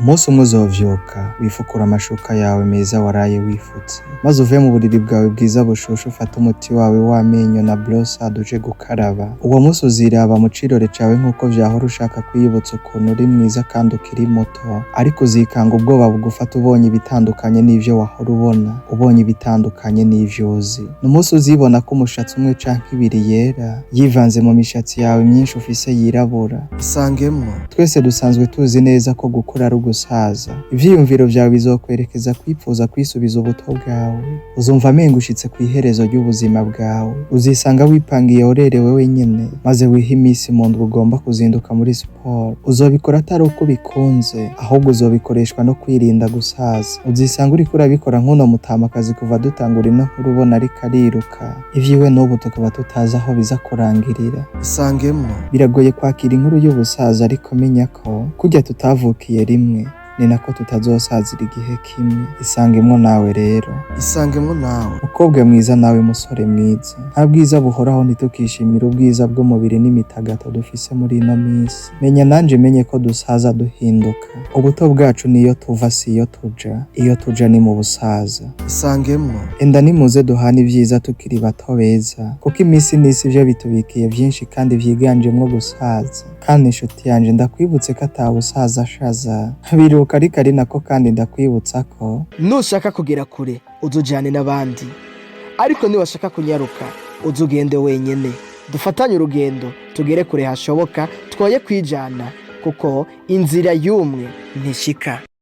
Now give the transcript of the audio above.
umunsi umwe uzovyuka wifukura amashuka yawe meza waraye wifutse, maze uve mu buriri bwawe bwiza bushushe ufate umuti wawe w'amenyo na brossade uje gukaraba. Uwo munsi uziraba mu cirore cawe nk'uko vyahora ushaka kwiyibutsa ukuntu uri mwiza kandi ukiri muto, ariko uzikanga ubwoba bugufata ubonye ibitandukanye n'ivyo wahora ubona, ubonye ibitandukanye n'ivyo uzi. N'umunsi uzibona ko umushatsi umwe canke ibiri yera yivanze mu mishatsi yawe myinshi ufise yirabura. Isangemwo, twese dusanzwe tuzi neza ko gukura ari ugusaza. Ivyiyumviro vyawe bizokwerekeza kwipfuza kwisubiza ubuto bwawe. Uzumva amenga ushitse kw'iherezo ry'ubuzima bwawe. Uzisanga wipangiye urerewe wenyene, maze wiha imisi mu ndwi ugomba kuzinduka muri siporo. Uzobikora atari uko bikunze, ahubwo uzobikoreshwa no kwirinda gusaza. Uzisanga uriko urabikora nk'uno mutamakazi kuva dutangura ino nkuru ubona ariko ariruka. Ivyiwe n'ubu tukaba tutazi aho biza kurangirira. Isangemwo, biragoye kwakira inkuru y'ubusaza, ariko menya ko kurya tutavukiye rimwe ni nako tutazosazira igihe kimwe. Isangemwo nawe rero, isangemwo nawe mukobwa mwiza, nawe musore mwiza. Nta bwiza buhoraho ntitukishimira ubwiza bw'umubiri n'imitagato dufise muri ino misi. Menya nanje menye ko dusaza duhinduka. Ubuto bwacu niyo tuva siyo tuja, iyo tuja ni mu busaza. Isangemwo, enda nimuze duhana ivyiza tukiri bato beza, kuko imisi n'isi vyo bitubikiye vyinshi kandi vyiganjemwo gusaza. Kandi inshuti yanje ndakwibutse ko ata busaza ashaza, biruka ariko ari nako kandi ndakwibutsa ko nushaka kugera kure uzujane n'abandi, ariko niwashaka kunyaruka uzugende wenyene. Dufatanye urugendo tugere kure hashoboka, twoye kwijana, kuko inzira y'umwe ntishika.